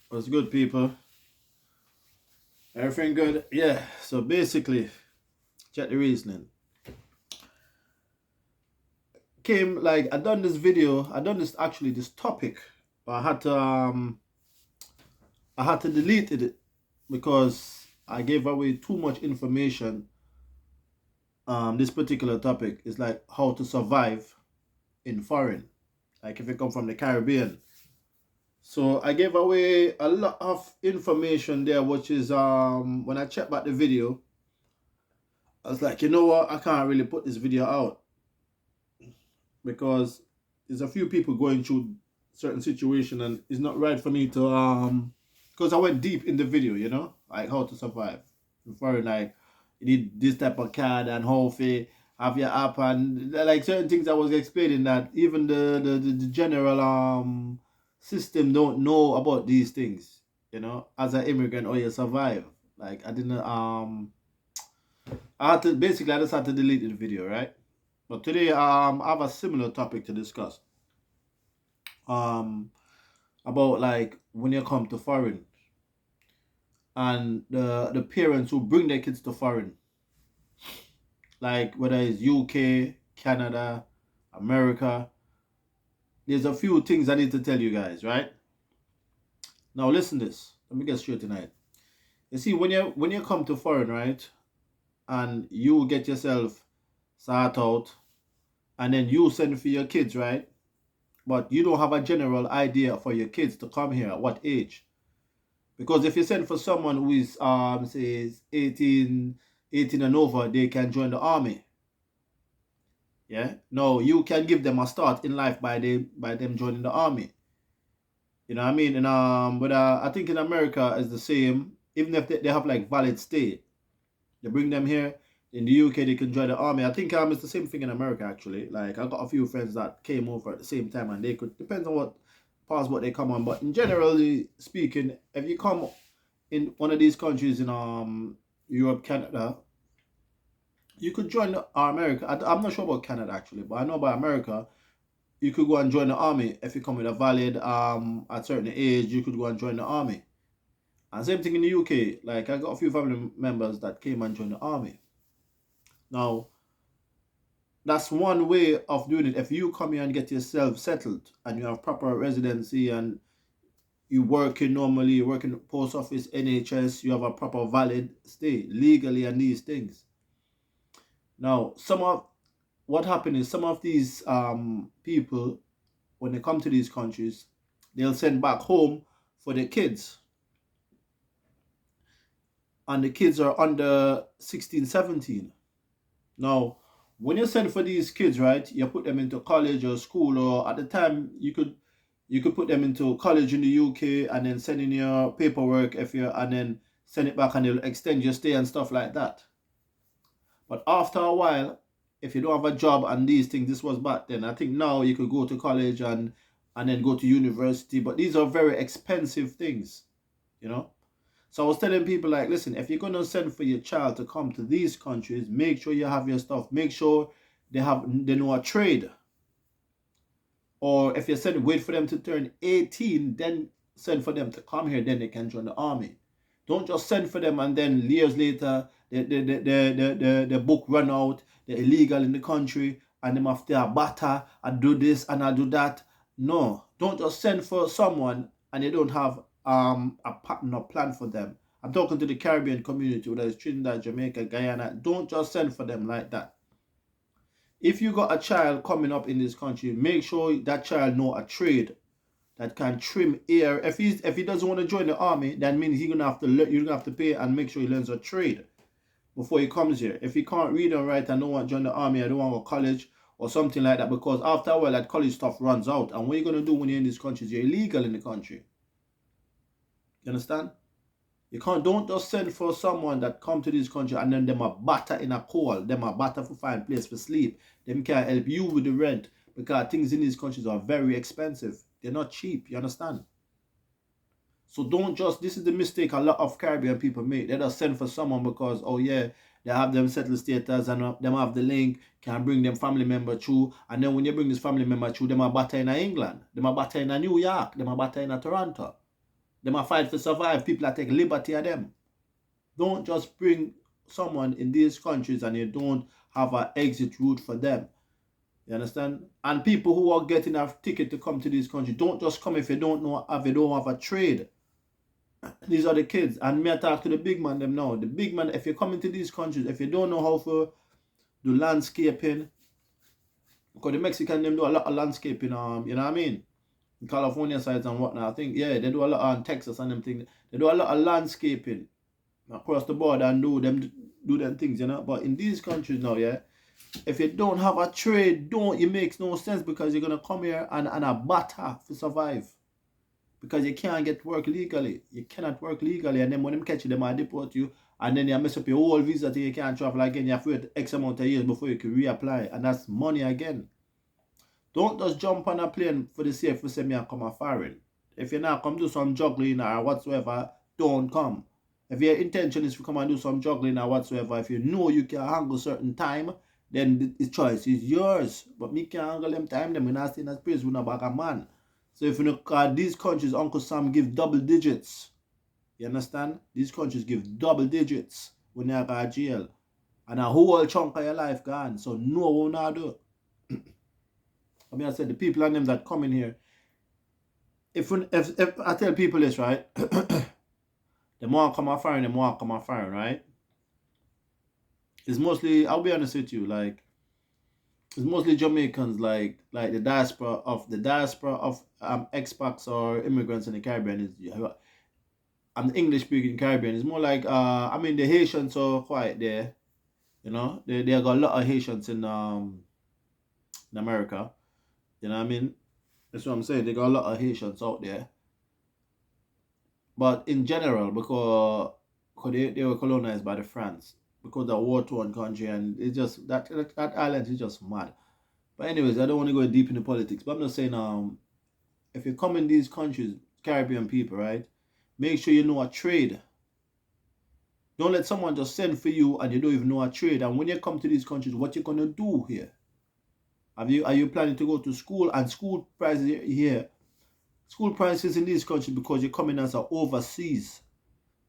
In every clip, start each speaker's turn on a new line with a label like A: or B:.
A: What's good, people? Everything good? Yeah. So basically, check the reasoning. Came like I done this video. I done this topic, but I had to delete it because I gave away too much information. This particular topic is like how to survive in foreign, like if you come from the Caribbean. So I gave away a lot of information there, which is when I checked back the video, I was like, you know what, I can't really put this video out because there's a few people going through certain situation and it's not right for me to because I went deep in the video, like how to survive in foreign, like you need this type of card and how to have your app and like certain things I was explaining that even the general system don't know about these things, as an immigrant or you survive. Like I didn't I had to basically I just had to delete the video, right? But today I have a similar topic to discuss. Um about like when you come to foreign and the parents who bring their kids to foreign, like whether it's UK, Canada, America. There's a few things I need to tell you guys, right? Now listen this. Let me get straight tonight. You see, when you come to foreign, right, and you get yourself sort out, and then you send for your kids, right? But you don't have a general idea for your kids to come here at what age. Because if you send for someone who is says 18 and over, they can join the army. Yeah. No, you can give them a start in life by them joining the army. You know what I mean? And but I think in America is the same. Even if they have like valid stay, they bring them here. In the UK, they can join the army. I think it's the same thing in America actually. Like I got a few friends that came over at the same time, and they could depends on what passport they come on. But in generally speaking, if you come in one of these countries in Europe, Canada, you could join America. I'm not sure about Canada actually, but I know about America. You could go and join the army if you come with a valid at certain age. You could go and join the army. And same thing in the UK. Like I got a few family members that came and joined the army. Now that's one way of doing it. If you come here and get yourself settled and you have proper residency and you working normally, you work in the post office, NHS, you have a proper valid stay legally and these things. Now, some of what happened is some of these people, when they come to these countries, they'll send back home for their kids. And the kids are under 16, 17. Now, when you send for these kids, right, you put them into college or school, or at the time you could put them into college in the UK and then send in your paperwork if you and then send it back and they'll extend your stay and stuff like that. But after a while, if you don't have a job and these things, this was back then. I think now you could go to college and then go to university, but these are very expensive things, you know. So I was telling people like, listen, if you're gonna send for your child to come to these countries, make sure you have your stuff. Make sure they know a trade. Or if you send, wait for them to turn 18, then send for them to come here, then they can join the army. Don't just send for them and then years later the book run out, they're illegal in the country, and them have to batter and do this and I do that. No, don't just send for someone and you don't have a pattern or plan for them. I'm talking to the Caribbean community, whether it's Trinidad, Jamaica, Guyana. Don't just send for them like that. If you got a child coming up in this country, make sure that child know a trade that can trim air. If he doesn't want to join the army, that means you're gonna have to pay and make sure he learns a trade before he comes here. If he can't read and write and don't want to join the army, I don't want to go to college or something like that, because after a while that college stuff runs out. And what are you gonna do when you're in this country? You're illegal in the country. You understand? You don't just send for someone that come to this country and then them a batter in a call, them a batter for find place for sleep. Them can't help you with the rent because things in these countries are very expensive. They're not cheap, you understand? So don't just, this is the mistake a lot of Caribbean people make. They just send for someone because, oh yeah, they have them settled status and them have the link, can bring them family member through. And then when you bring this family member through, them a batter in England, them a batter in New York, them a batter in Toronto. Them a fight for survive. People that take liberty of them. Don't just bring someone in these countries and you don't have an exit route for them. You understand? And people who are getting a ticket to come to these countries, don't just come if you don't know, if you don't have a trade. These are the kids. And me I talk to the big man them now. The big man, if you come into these countries, if you don't know how to do landscaping, because the Mexican them do a lot of landscaping, you know what I mean? In California sides and whatnot. I think, yeah, they do a lot in Texas and them things. They do a lot of landscaping across the board and do them things, you know. But in these countries now, yeah, if you don't have a trade, it makes no sense because you're gonna come here and a batter to survive. Because you can't get work legally. You cannot work legally, and then when them catch you, they might deport you, and then you mess up your whole visa till you can't travel again. You have to wait X amount of years before you can reapply, and that's money again. Don't just jump on a plane for the sake of saying me come a foreign. If you're not come do some juggling or whatsoever, don't come. If your intention is to come and do some juggling or whatsoever, if you know you can handle certain time, then the choice is yours. But me can't handle them time, then we not stay in that place with no bag of man. So if you look at these countries, Uncle Sam give double digits. You understand? These countries give double digits when you go to jail. And a whole chunk of your life gone. So no one will do. I mean, I said the people and them that come in here, if I tell people this, right? The more come a foreign, the more come a foreign, right? It's mostly, I'll be honest with you, like, it's mostly Jamaicans, like the diaspora of expats or immigrants in the Caribbean. I'm the English speaking Caribbean. It's more like I mean the Haitians are quite there, you know. They got a lot of Haitians in America. You know what I mean? That's what I'm saying. They got a lot of Haitians out there. But in general, because they were colonized by the France, because they're a war-torn country, and it's just that island is just mad. But anyways, I don't want to go deep into politics. But I'm just saying, if you come in these countries, Caribbean people, right? Make sure you know a trade. Don't let someone just send for you and you don't even know a trade. And when you come to these countries, what you gonna do here? Are you planning to go to school? And school prices here, school prices in these countries, because you're coming as an overseas,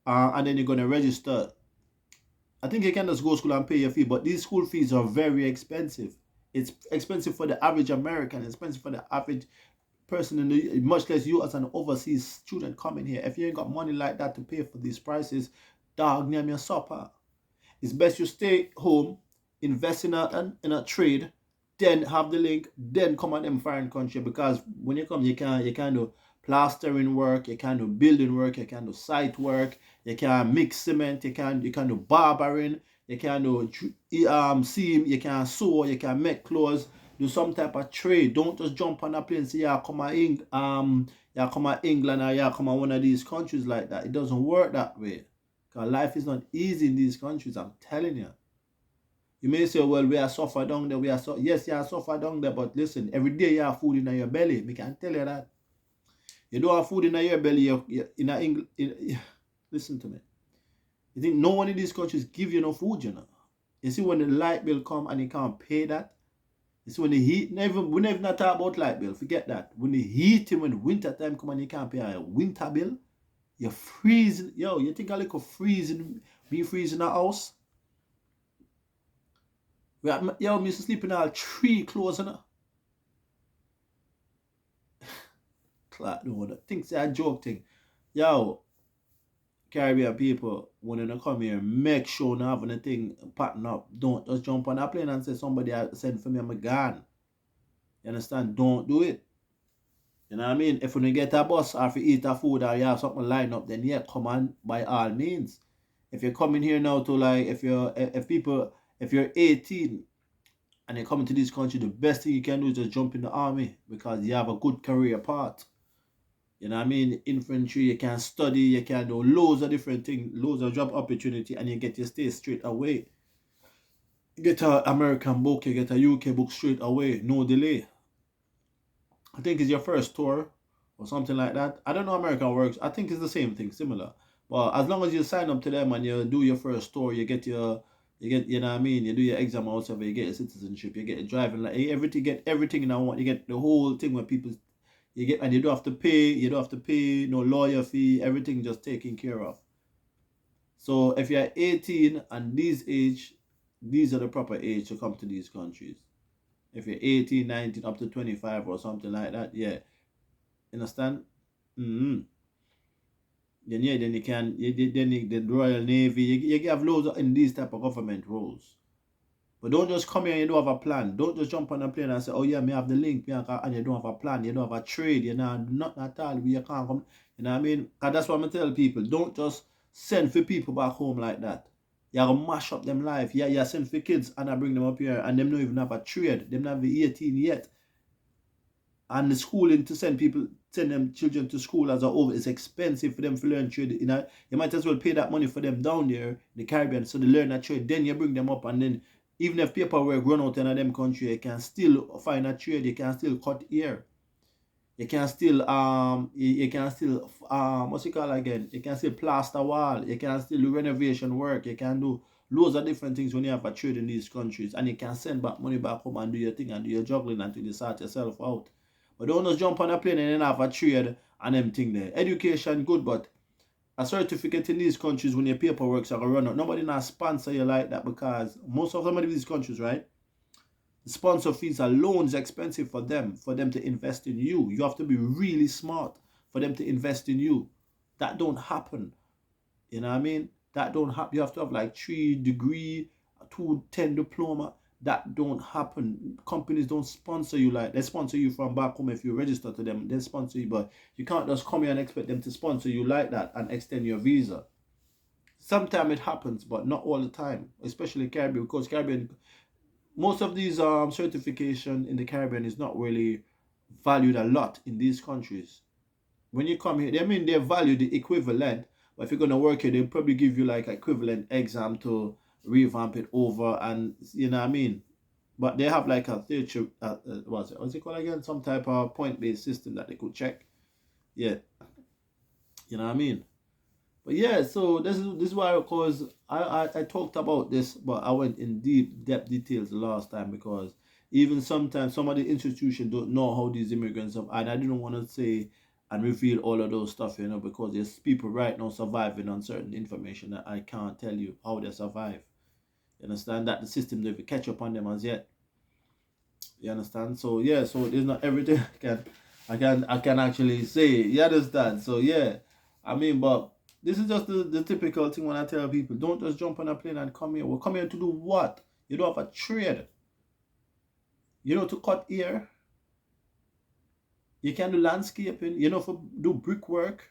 A: and then you're gonna register. I think you can just go to school and pay your fee, but these school fees are very expensive. It's expensive for the average American, expensive for the average person in the, much less you as an overseas student coming here. If you ain't got money like that to pay for these prices, dog, name your supper. It's best you stay home, invest in a trade, then have the link, then come at them foreign country, because when you come, you can do plastering work, you can do building work, you can do site work, you can mix cement, you can do barbering, you can do seam, you can sew, you can make clothes, do some type of trade. Don't just jump on a plane and say, yeah, come at England or yeah, come at one of these countries like that. It doesn't work that way. Because life is not easy in these countries, I'm telling you. You may say, well, we are suffer down there. Yes, you are suffer down there, but listen, every day you have food in your belly. We can tell you that. You don't have food in your belly, you're in England. Listen to me. You think no one in these countries give you no food, you know? You see when the light bill come and you can't pay that? You see when the heat, we never not talk about light bill, forget that. When the heat, when winter time come and you can't pay a winter bill, you're freezing. Yo, you think I like a freezing, me freezing a house? Yo, I used to sleep in all 3 clothes, you know? No, things are a joke thing. Yo, Caribbean people, when you come here, make sure you have anything pattern up. Don't just jump on a plane and say somebody send for me, I'm gone. You understand? Don't do it. You know what I mean? If you get a bus or if you eat a food or you have something lined up, then yeah, come on by all means. If you're coming here now to like, if you're 18 and you're coming to this country, the best thing you can do is just jump in the army, because you have a good career path. You know what I mean? Infantry, you can study, you can do loads of different things, loads of job opportunity, and you get your stay straight away. You get an American book, you get a UK book straight away, no delay. I think it's your first tour or something like that. I don't know how American works. I think it's the same thing, similar. But as long as you sign up to them and you do your first tour, you get, you know what I mean? You do your exam or whatever, you get your citizenship, you get your driving, like everything, you get everything in one. You get the whole thing where people, You get, and you don't have to pay. You don't have to pay no lawyer fee. Everything just taken care of. So if you're 18 and these age, these are the proper age to come to these countries. If you're 18, 19, up to 25 or something like that, yeah. Understand? Mm-hmm. Then yeah, then you can, then the Royal Navy, you have loads in these type of government roles. But don't just come here and you don't have a plan. Don't just jump on a plane and say, oh yeah, me have the link, and you don't have a plan, you don't have a trade, you know, not at all, you can't come. You know what I mean? Because that's what I tell people. Don't just send for people back home like that. You have to mash up them life. Yeah, you send for kids and I bring them up here and them don't even have a trade. Them not have 18 yet. And the schooling to send them children to school as a whole is expensive for them to learn trade. You know, you might as well pay that money for them down there in the Caribbean so they learn that trade. Then you bring them up, and then even if paperwork run out in them country, you can still find a trade. You can still cut hair. You can still you can still what's it called again? You can still plaster wall. You can still do renovation work. You can do loads of different things when you have a trade in these countries, and you can send back money back home and do your thing and do your juggling until you sort yourself out. But don't just jump on a plane and then have a trade and them thing there. Education good, but a certificate in these countries when your paperwork are gonna run out. Nobody not sponsor you like that, because most of some of these countries, right? The sponsor fees alone is expensive for them to invest in you. You have to be really smart for them to invest in you. That don't happen. You know what I mean? That don't happen. You have to have like 3 degree, 210 diploma. That don't happen. Companies don't sponsor you like they sponsor you from back home. If you register to them, they sponsor you, but you can't just come here and expect them to sponsor you like that and extend your visa. Sometimes it happens, but not all the time, especially Caribbean, because Caribbean, most of these certification in the Caribbean is not really valued a lot in these countries. When you come here, they value the equivalent, but if you're gonna work here, they'll probably give you like equivalent exam to revamp it over, and you know what I mean. But they have like a theatre, what's it called again? Some type of point-based system that they could check. Yeah, you know what I mean. But yeah, so this is why, because I talked about this, but I went in depth details the last time, because even sometimes some of the institutions don't know how these immigrants have, and I didn't want to say and reveal all of those stuff, you know, because there's people right now surviving on certain information that I can't tell you how they survive. You understand that the system doesn't catch up on them as yet. You understand? So yeah, so there's not everything I can actually say. You understand? So yeah, I mean, but this is just the typical thing when I tell people, don't just jump on a plane and come here. We're coming here to do what? You don't have a trade. You know, to cut hair. You can do landscaping. You know, for do brickwork.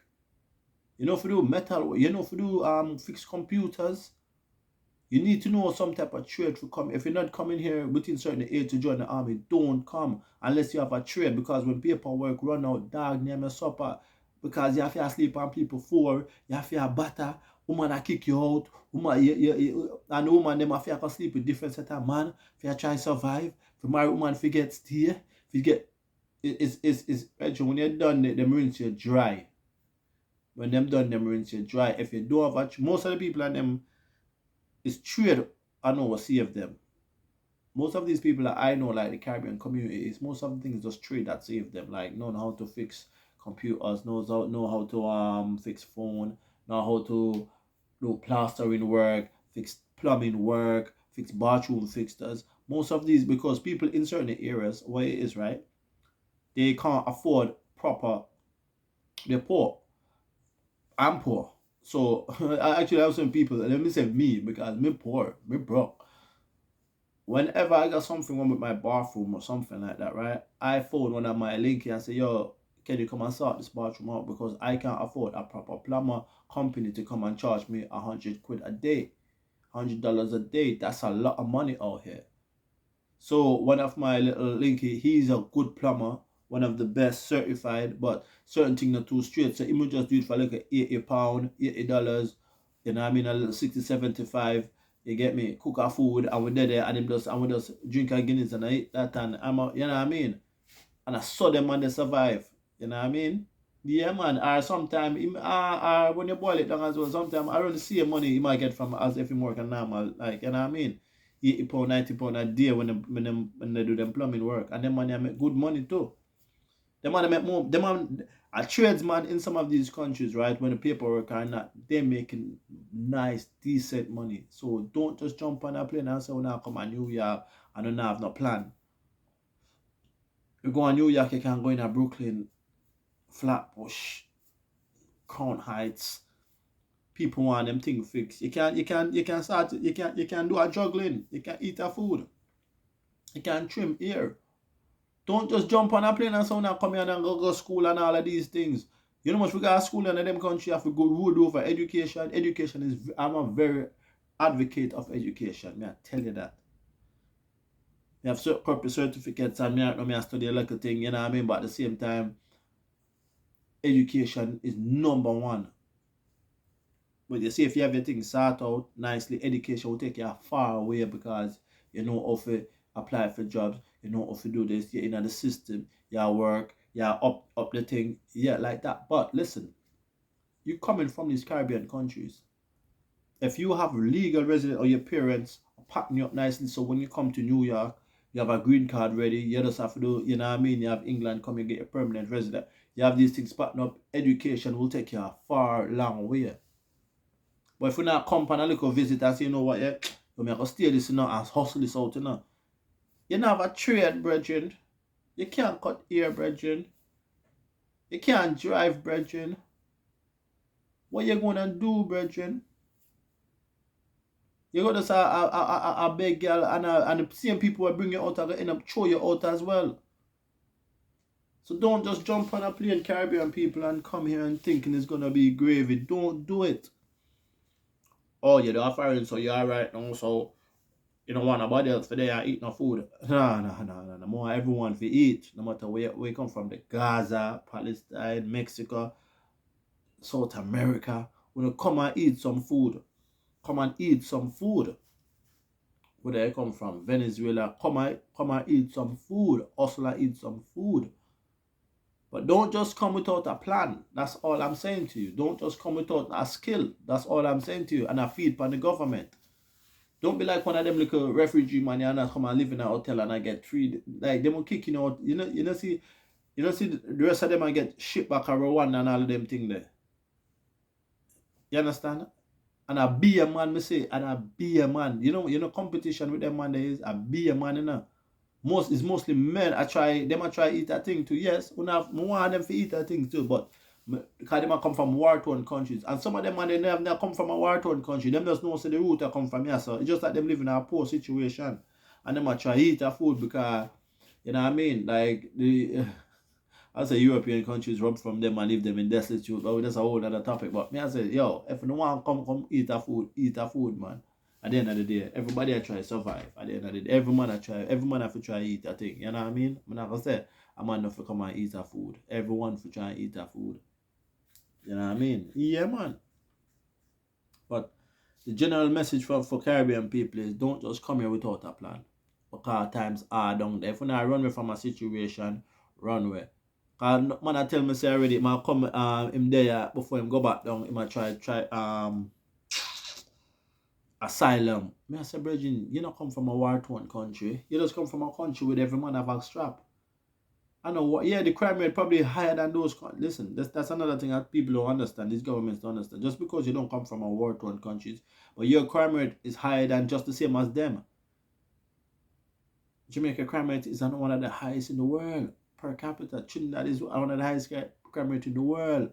A: You know, for do metal. You know, for do fix computers. You need to know some type of trade to come. If you're not coming here within certain age to join the army, don't come unless you have a trade. Because when paperwork run out, dog name a supper. Because you have to sleep on people for, you have to batter, woman a kick you out, woman, and the woman them have to sleep with different set of man, if you try to survive, if marry woman if you get stay, if you get, it's when you're done, them rinse you dry. When them done, them rinse you dry. If you don't have a, most of the people and them, it's trade I know will save them. Most of these people that I know, like the Caribbean community, is most of the things just trade that save them. Like knowing how to fix computers, know how to fix phone, know how to do plastering work, fix plumbing work, fix bathroom fixtures. Most of these, because people in certain areas where it is, right, they can't afford proper, they're poor. I'm poor. So I actually have some people, let me say me, because me poor, me broke. Whenever I got something wrong with my bathroom or something like that, right, I phone one of my linky and say, yo, can you come and sort this bathroom out, because I can't afford a proper plumber company to come and charge me 100 quid a day, $100 a day. That's a lot of money out here. So one of my little linky, he's a good plumber, one of the best certified, but certain things not too straight. So he would just do it for like £80, $80, you know what I mean, a little 60, 75. You get me? Cook our food and we're there and we just drink our Guinness and I eat that, and I'm a, you know what I mean? And I saw them and they survive. You know what I mean? Yeah man, or sometimes when you boil it down as well, sometimes I don't see the money you might get from as if you work a normal, like, you know what I mean? £80, £90 a day when they do them plumbing work. And them money I make good money too. Them man make more. Them man a tradesman in some of these countries, right? When the paperwork are not, they're making nice, decent money. So don't just jump on a plane and say, "Oh, now come on New York, I don't have no plan." You go on New York, you can go in a Brooklyn, Flatbush, Crown Heights. People want them things fixed. You can start. You can do a juggling. You can eat a food. You can trim here. Don't just jump on a plane and so now come here and go school and all of these things. You know much we got school in them country have to go road over education. Education is I'm a very advocate of education. May I tell you that. You have corporate certificates and me I study a little thing, you know what I mean? But at the same time, education is number one. But you see, if you have your things sorted out nicely, education will take you far away because you know how to apply for jobs, you know how to do this, you're in the system, you work, you up the thing, yeah, like that. But listen, you coming from these Caribbean countries. If you have legal resident or your parents packing you up nicely, so when you come to New York, you have a green card ready, you just have to do, you know what I mean? You have England come and get a permanent resident. You have these things packing up, education will take you a far long way. But if we not come and a little visit and say, you know what, yeah, we may have to stay this, you know, and hustle this out, you know. You don't have a trade, brethren. You can't cut hair, brethren. You can't drive, brethren. What you gonna do, brethren? You go to say a big girl and the same people will bring you out and end up throw you out as well. So don't just jump on a plane, Caribbean people, and come here and thinking it's gonna be gravy. Don't do it. Oh, you're the foreign, so you're alright now, so you don't want nobody else for there and eat no food. No. More everyone for eat, no matter where you come from, the Gaza, Palestine, Mexico, South America. When you come and eat some food, come and eat some food. Where you come from, Venezuela, come and eat some food. Hustle and eat some food. But don't just come without a plan. That's all I'm saying to you. Don't just come without a skill. That's all I'm saying to you. And a feed from the government. Don't be like one of them little refugee man and come and live in a hotel and I get treated like them will kick you out. See the rest of them and get shipped back to Rwanda and all of them thing there. You understand? And a be a man, me say, and a be a man. You know competition with them man there is a be a man, you know. It's mostly men. I try eat that thing too. Yes, we want them to eat that thing too, but because them come from war-torn countries. And some of them man they never come from a war-torn country. Them just know say the root I come from here. So it's just like them living in a poor situation. And them try eat that food because you know what I mean? Like I say European countries rob from them and leave them in destitute. But that's a whole other topic. But me I say, yo, if you don't want to come eat that food, man. At the end of the day, everybody I try to survive. At the end of the day, every man have to try to eat that thing. You know what I mean? I'm not gonna say a man have to come and eat that food. Everyone for try and eat that food. You know what I mean? Yeah, man. But the general message for Caribbean people is don't just come here without a plan. Because times are down there. If you not run away from a situation, run away. Cause man I tell me say already, man come him there before him go back down, he might try asylum. Me I say, Bridging, you don't come from a war-torn country. You just come from a country with every man have a strap. I know what, yeah, the crime rate probably higher than those. Listen, that's another thing that people don't understand. These governments don't understand. Just because you don't come from a war-torn countries, but your crime rate is higher than just the same as them. Jamaica crime rate is one of the highest in the world per capita. Trinidad is one of the highest crime rate in the world.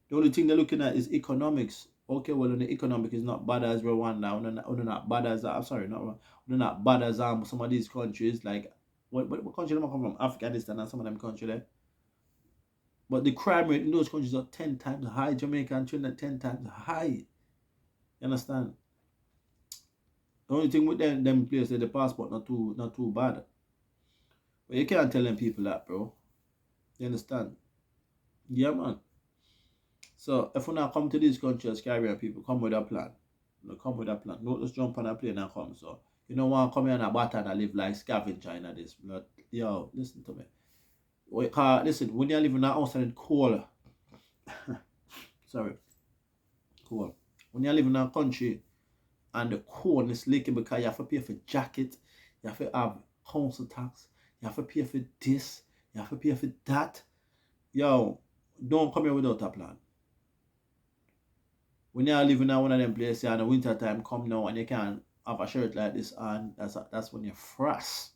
A: The only thing they're looking at is economics. Okay, well, the economic is not bad as Rwanda. We're not bad as we're not bad as some of these countries. Like what country them come from? Afghanistan and some of them countries there. But the crime rate in those countries are 10 times high. Jamaica and Trinidad 10 times high. You understand? The only thing with them places, the passport not too bad. But you can't tell them people that, bro. You understand? Yeah, man. So if we now come to these countries, Caribbean people, come with a plan. Come with a plan. Don't just jump on a plane and come. So you don't want to come here on a button and live like scavenger in this. But yo, listen to me. Listen, when you live in a house and it's cold, sorry, cold. When you live in a country and the cold is leaking because you have to pay for jacket, you have to have council tax, you have to pay for this, you have to pay for that. yo, don't come here without a plan. When you're living in one of them places and the winter time come now and you can't have a shirt like this on, that's when you frost.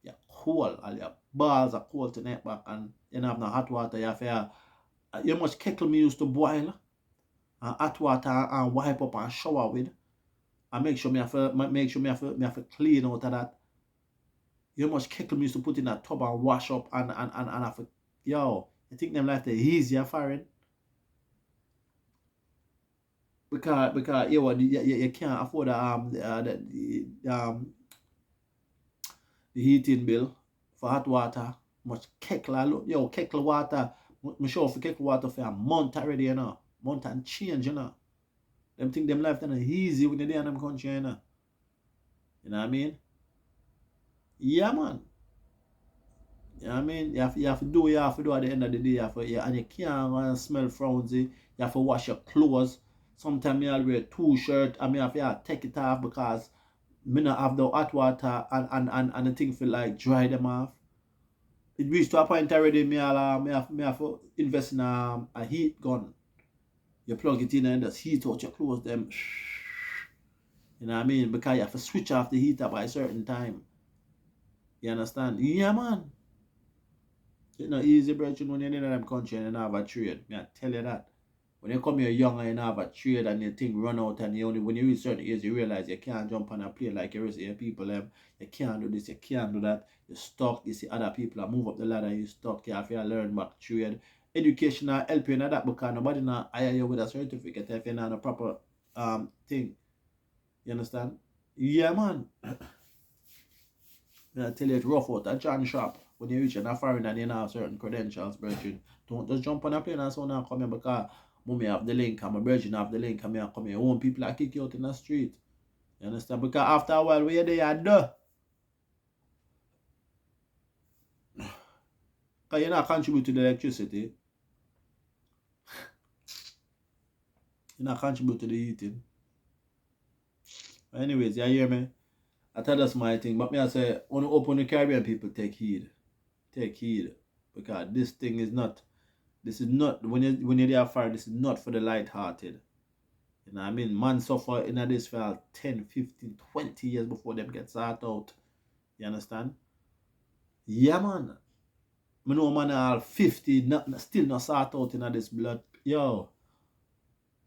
A: You're cold, all your balls are cold to neck back and you don't have no hot water. You have to, you much kettle me used to boil and hot water and wipe up and shower with. And make sure me have to clean out of that. You much kettle me used to put in a tub and wash up and have to, yo, you think them life the easier foreign? Because you can't afford the heating bill for hot water. Much kettle, yo, kettle water. Me sure for kettle water for a month already, you know. Month and change, you know. Them think them life then easy when they in them country, you know. You know what I mean? Yeah, man. You know what I mean? You have to do what you have to do at the end of the day. You have to, yeah, and you can't smell frownsy. You have to wash your clothes. Sometimes I'll wear two shirts and me have to take it off because me not have the hot water and the thing feel like dry them off. It reached to a point already me have to invest in a heat gun. You plug it in and just heat out your clothes them. You know what I mean? Because you have to switch off the heater by a certain time. You understand? Yeah, man. It's not easy, bro, when you're in them country and you don't have a trade. I tell you that. When you come here young and you don't have a trade and you think run out and you only when you reach certain age you realize you can't jump on a plane like you rest of your people. You can't do this, you can't do that. You're stuck. You see other people that move up the ladder, you're stuck. You have to learn back trade. Education will help you in that because nobody not hire you with a certificate if you're not a proper thing. You understand? Yeah, man. I tell you, it's rough out. A John shop. When you reach in a foreign and you have certain credentials, brethren, don't just jump on a plane and so now come here because mommy have the link and my brethren have the link and me come here. Own people are kick you out in the street. You understand? Because after a while, where they are done. Because you're not contribute to the electricity. You're not contribute to the heating. But anyways, you hear me? I tell that's my thing. But me I say, when you open the Caribbean people take heed. Take heed. Because this is not when you're there far, this is not for the light hearted. You know what I mean? Man suffer in this for 10, 15, 20 years before them get sorted out. You understand? Yeah, man. I know man all 50, still not sort out in this blood. Yo.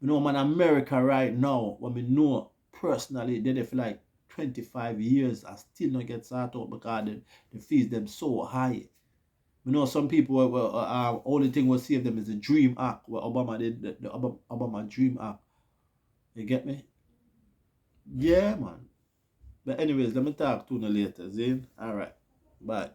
A: I know man America right now, what me know personally, they for like 25 years and still not get sorted out because the fees them so high. You know, some people only thing will save them is the Dream Act, what Obama did, the Obama Dream Act. You get me? Yeah, man. But anyways, let me talk to you later, Zane. Alright. Bye.